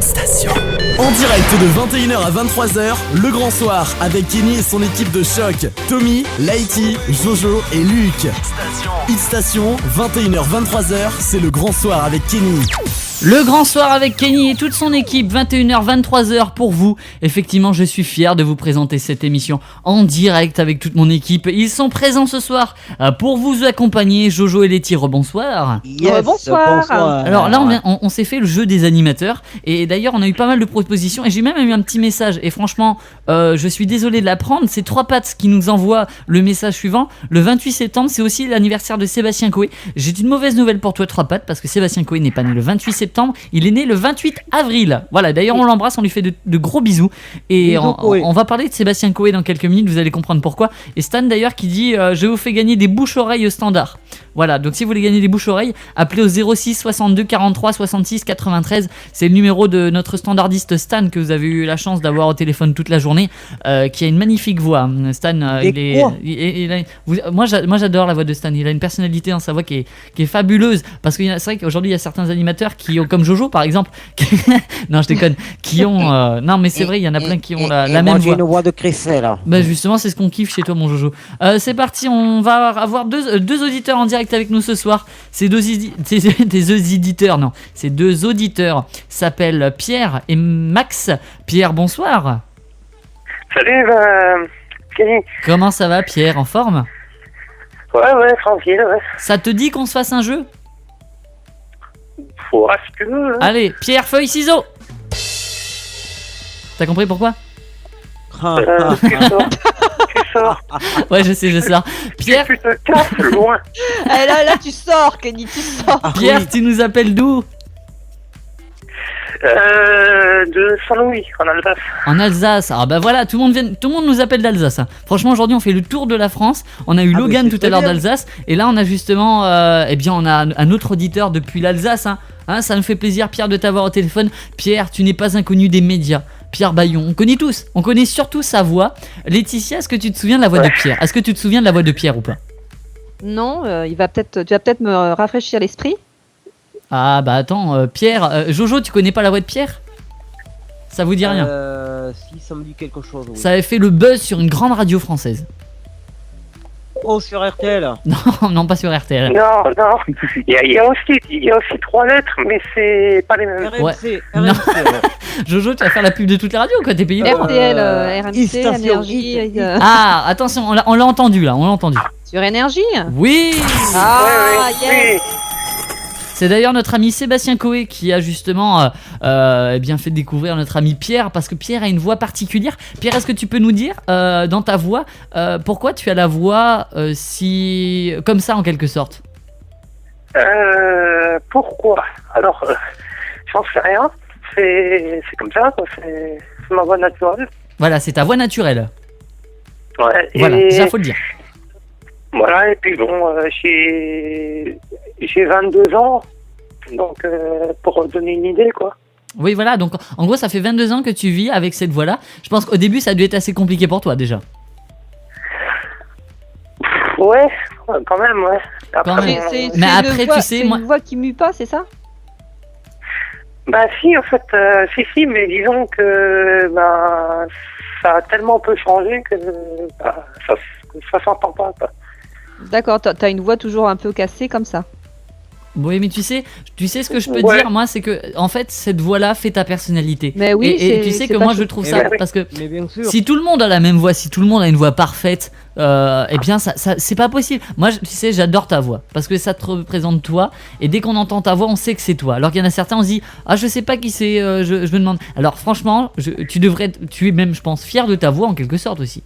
Station. En direct de 21h à 23h, le grand soir avec Kenny et son équipe de choc. Tommy, Lighty, Jojo et Luc. Hit Station, 21h, 23h, c'est le grand soir avec Kenny. Le grand soir avec Kenny et toute son équipe, 21h, 23h pour vous. Effectivement, je suis fier de vous présenter cette émission en direct avec toute mon équipe. Ils sont présents ce soir pour vous accompagner. Jojo et Letty, rebonsoir. Yes, bonsoir. Alors là, on s'est fait le jeu des animateurs. Et d'ailleurs, on a eu pas mal de propositions. Et j'ai même eu un petit message. Et franchement, je suis désolé de l'apprendre. C'est Trois Pattes qui nous envoie le message suivant. Le 28 septembre, c'est aussi l'anniversaire de Sébastien Coé. J'ai une mauvaise nouvelle pour toi, Trois Pattes, parce que Sébastien Coé n'est pas né le 28 septembre. Il est né le 28 avril. Voilà, d'ailleurs on l'embrasse, on lui fait de gros bisous. Et on va parler de Sébastien Coé dans quelques minutes, vous allez comprendre pourquoi. Et Stan d'ailleurs qui dit je vous fais gagner des bouches-oreilles au standard. Voilà, donc si vous voulez gagner des bouches-oreilles, appelez au 06 62 43 66 93. C'est le numéro de notre standardiste Stan que vous avez eu la chance d'avoir au téléphone toute la journée, qui a une magnifique voix. Stan, moi j'adore la voix de Stan. Il a une personnalité dans sa voix qui est fabuleuse. Parce que c'est vrai qu'aujourd'hui il y a certains animateurs qui ont, comme Jojo par exemple, non je déconne, qui ont non mais c'est vrai, il y en a plein qui ont la même voix. J'ai une voix de Cressel là. Bah justement c'est ce qu'on kiffe chez toi mon Jojo. C'est parti, on va avoir deux auditeurs en direct avec nous ce soir. Ces deux auditeurs s'appellent Pierre et Max. Pierre, bonsoir. Salut Kenny. Comment ça va Pierre, en forme? Ouais, tranquille, ouais. Ça te dit qu'on se fasse un jeu? Faut voir ce que tu veux. Hein. Allez, pierre, feuille, ciseaux. T'as compris pourquoi? Tu sors. Ouais, je sais. Pierre, Tu te casses loin. Là, tu sors, Kenny, tu sors. Pierre, tu nous appelles d'où? De Saint-Louis, en Alsace. En Alsace. Ah bah voilà, tout le monde nous appelle d'Alsace. Hein. Franchement, aujourd'hui, on fait le tour de la France. On a eu Logan tout à l'heure d'Alsace, et là, on a justement, on a un autre auditeur depuis l'Alsace. Hein, ça nous fait plaisir, Pierre, de t'avoir au téléphone. Pierre, tu n'es pas inconnu des médias. Pierre Bayon, on connaît tous. On connaît surtout sa voix. Laetitia, est-ce que tu te souviens de la voix de Pierre? Est-ce que tu te souviens de la voix de Pierre ou pas? Non, tu vas peut-être me rafraîchir l'esprit. Ah bah attends, Pierre, Jojo, tu connais pas la voix de Pierre? Ça vous dit rien? Si, ça me dit quelque chose. Oui. Ça avait fait le buzz sur une grande radio française. Oh, sur RTL. Non, pas sur RTL. Non. Il y a aussi 3 lettres, mais c'est pas les mêmes. RMC. Non. Jojo, tu vas faire la pub de toutes les radios, quoi, t'es payé pour. RTL, RMC, Station, Énergie. Ah, attention, on l'a entendu là, on l'a entendu. Sur Énergie. Oui. Oui. C'est d'ailleurs notre ami Sébastien Coé qui a justement fait découvrir notre ami Pierre, parce que Pierre a une voix particulière. Pierre, est-ce que tu peux nous dire dans ta voix pourquoi tu as la voix si comme ça en quelque sorte? Pourquoi? Alors, j'en sais rien. C'est comme ça, quoi. C'est ma voix naturelle. Voilà, c'est ta voix naturelle. Ouais. Voilà, déjà faut le dire. Voilà, et puis bon, j'ai 22 ans, donc pour donner une idée, quoi. Oui, voilà, donc en gros, ça fait 22 ans que tu vis avec cette voix-là. Je pense qu'au début, ça a dû être assez compliqué pour toi déjà. Ouais, quand même, ouais. Quand même. Mais après, tu sais, c'est moi- une voix qui mue pas, c'est ça? Bah si, en fait, si, mais disons que ça a tellement peu changé que ça s'entend pas, quoi. D'accord, t'as une voix toujours un peu cassée comme ça. Oui, mais tu sais ce que je peux Ouais. dire, moi, c'est que en fait, cette voix-là fait ta personnalité. Mais oui, et tu sais c'est que pas moi, chaud. je trouve Eh ça ben, parce que Mais bien sûr. si tout le monde a la même voix, si tout le monde a une voix parfaite, eh bien, ça c'est pas possible. Moi, tu sais, j'adore ta voix parce que ça te représente toi. Et dès qu'on entend ta voix, on sait que c'est toi. Alors qu'il y en a certains, on se dit, ah, je sais pas qui c'est, je me demande. Alors, franchement, tu es même, je pense, fier de ta voix en quelque sorte aussi.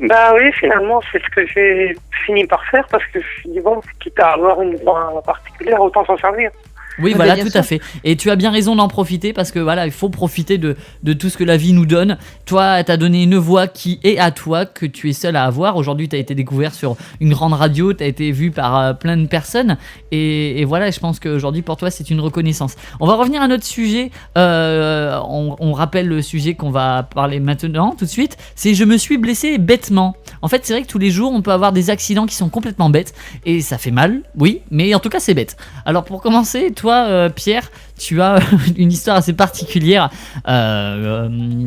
Bah oui, finalement, c'est ce que j'ai fini par faire parce que je me suis dit, bon, quitte à avoir une voix particulière, autant s'en servir. Oui, Ah, voilà, bien tout sûr. à fait. Et tu as bien raison d'en profiter parce que voilà, il faut profiter de tout ce que la vie nous donne. Toi, elle t'a donné une voix qui est à toi, que tu es seul à avoir. Aujourd'hui, tu as été découvert sur une grande radio, tu as été vu par plein de personnes. Et voilà, je pense qu'aujourd'hui, pour toi, c'est une reconnaissance. On va revenir à notre sujet. On rappelle le sujet qu'on va parler maintenant, tout de suite. C'est « Je me suis blessé bêtement ». En fait, c'est vrai que tous les jours, on peut avoir des accidents qui sont complètement bêtes et ça fait mal, oui, mais en tout cas, c'est bête. Alors, pour commencer, toi, Pierre, tu as une histoire assez particulière.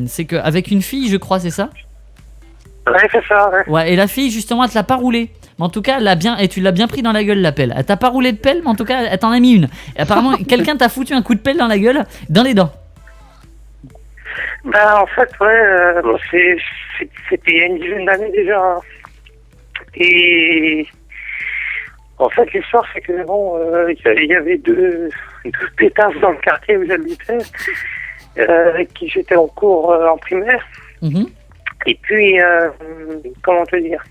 C'est qu'avec une fille, je crois, c'est ça? Ouais, c'est ça, ouais. Ouais, et la fille, justement, elle te l'a pas roulé. Mais en tout cas, et tu l'as bien pris dans la gueule, la pelle. Elle t'a pas roulé de pelle, mais en tout cas, elle t'en a mis une. Et apparemment, quelqu'un t'a foutu un coup de pelle dans la gueule, dans les dents. Ben, en fait, ouais, bon, c'était il y a une dizaine d'années déjà. Hein. Et en fait, l'histoire, c'est que bon, il y avait deux pétasses dans le quartier où j'habitais, avec qui j'étais en cours en primaire. Mhm. Et puis, comment te dire,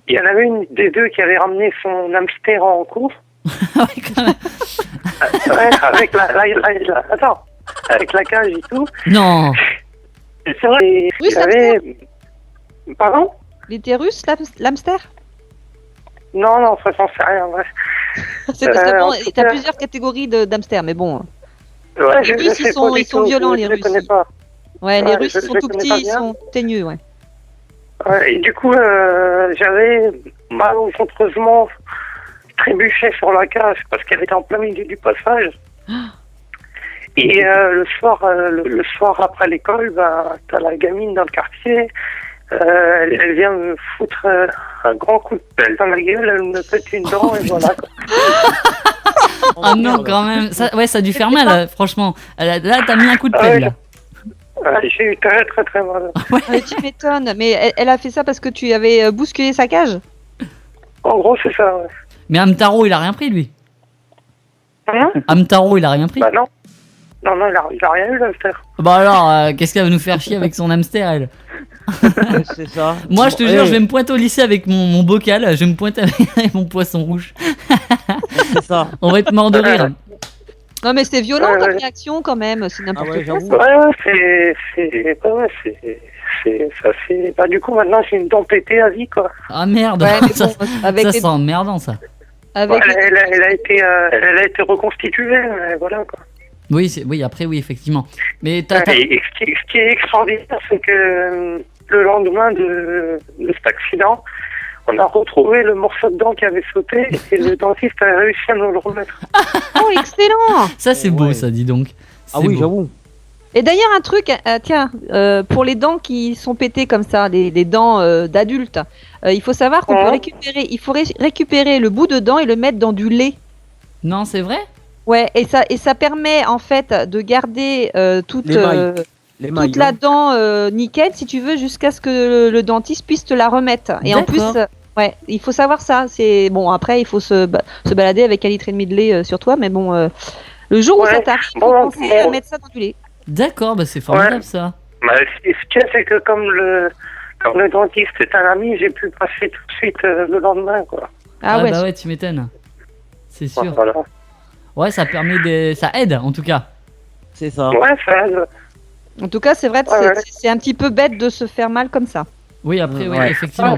il y en avait une des deux qui avait ramené son hamster en cours. Ouais, quand même. Ouais, avec attends, avec la cage et tout. Non. C'est vrai, Oui, il y avait... Pardon? Il était russe, l'hamster? Non, ça j'en sais rien, ouais. C'est parce que en bon, tout t'as cas- plusieurs catégories d'hamsters, mais bon. Ouais, Les Russes, sais ils sont- pas du ils sont tout, violents, les je Russes. connais pas. Ouais, les Ouais, Russes, je- ils sont je tout connais petits, pas ils bien. sont teigneux, ouais. Ouais, et du coup, j'avais malencontreusement trébuché sur la cage parce qu'elle était en plein milieu du passage. Et le soir après l'école, t'as la gamine dans le quartier, elle vient me foutre un grand coup de pelle dans la gueule, elle me pète une dent et voilà. Quoi. Ah non, quand même. Ça, ouais, ça a dû faire mal, franchement. Là, t'as mis un coup de pelle. Là. Ouais, j'ai eu très très très mal. Mais tu m'étonnes, mais elle a fait ça parce que tu avais bousculé sa cage? En gros, c'est ça. Ouais. Mais Amtaro, il a rien pris, lui. Hein? Amtaro, il a rien pris. Bah non. Non, il a rien eu l'hamster. Bah alors, qu'est-ce qu'elle va nous faire chier avec son hamster, elle? C'est ça. Moi, je te Bon, jure, eh, je vais me pointer au lycée avec mon bocal, je vais me pointer avec mon poisson rouge. C'est ça. On va être mort de rire. Non, mais c'est violent Ouais, comme ouais. réaction quand même, c'est n'importe Ah ouais, quoi. j'avoue. C'est ça, c'est. Bah, du coup, maintenant, j'ai une dent pétée à vie, quoi. Ah merde, Ouais, mais ça, bon, avec ça les- sent emmerdant, ça. avec les- Elle a été reconstituée, mais voilà, quoi. Oui, après, oui, effectivement. Mais t'as... Et ce qui est extraordinaire, c'est que le lendemain de cet accident, on a retrouvé le morceau de dent qui avait sauté et le dentiste a réussi à nous le remettre. Oh, excellent! Ça, c'est beau, Ouais. ça, dis donc. Ah C'est oui, beau. j'avoue. Et d'ailleurs, un truc, tiens, pour les dents qui sont pétées comme ça, les dents d'adultes, il faut savoir qu'on peut récupérer le bout de dent et le mettre dans du lait. Non, c'est vrai? Ouais, et ça permet en fait de garder toute, Les mailles. Les mailles. toute la dent nickel, si tu veux, jusqu'à ce que le dentiste puisse te la remettre. Et en plus, D'accord. ouais, il faut savoir ça. C'est bon. Après, il faut se balader avec 1,5 litre de lait sur toi, mais bon, le jour où Ouais. ça t'arrive, il faut Bon, penser à bon. mettre ça dans du lait. D'accord, bah c'est formidable, ça. Bah, ce qu'il y a, c'est que comme le dentiste est un ami, j'ai pu passer tout de suite le lendemain, quoi. Ah ouais. bah ouais, tu m'étonnes. C'est sûr. Voilà. Ouais, ça permet de... Ça aide, en tout cas. C'est ça. Ouais, ça aide. En tout cas, c'est vrai, que Ouais, ouais. c'est un petit peu bête de se faire mal comme ça. Oui, après, oui, Ouais. effectivement.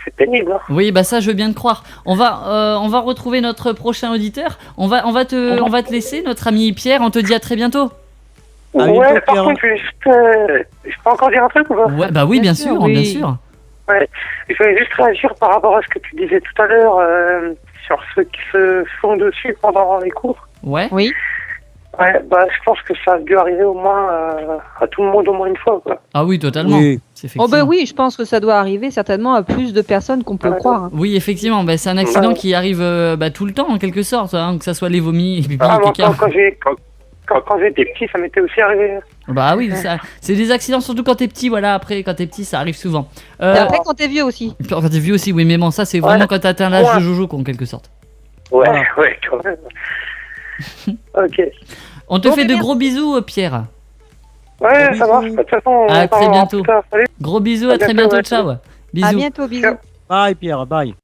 C'est pénible. Hein. Oui, bah ça, je veux bien te croire. On va retrouver notre prochain auditeur. On va te laisser, notre ami Pierre. On te dit à très bientôt. À Ouais, bientôt, par Pierre. contre, je peux encore dire un truc ou pas? Ouais, bah oui, bien sûr, oui. bien sûr. Je voulais juste réagir par rapport à ce que tu disais tout à l'heure sur ceux qui se font dessus pendant les cours. Ouais. Oui. Ouais, bah je pense que ça a dû arriver au moins à tout le monde au moins une fois, quoi. Ah oui, totalement. Oui. C'est Oh ben effectivement. oui, je pense que ça doit arriver certainement à plus de personnes qu'on peut Ouais. croire. hein. Oui, effectivement, bah, c'est un accident Ouais. qui arrive tout le temps, en quelque sorte, hein, que ça soit les vomis, les pipis, Ah, les moi, caca. quand j'étais petit, ça m'était aussi arrivé. Bah oui, c'est des accidents, surtout quand t'es petit, voilà, après, quand t'es petit, ça arrive souvent. Et après, quand t'es vieux aussi. Puis quand t'es vieux aussi, oui, mais bon, ça, c'est vraiment Ouais. quand t'as atteint l'âge Ouais. de Jojo, quoi, en quelque sorte. Ouais, Voilà. ouais, quand même. Ok. On te Bon, fait mais de merci. gros bisous, Pierre. Ouais, Bisous. ça marche. De toute façon, on À très parlera bientôt. plus tard. Salut. Gros bisous, À à très bientôt, bientôt, ouais. ciao. À Bisous. bientôt, bisous. Bye, Pierre. Bye.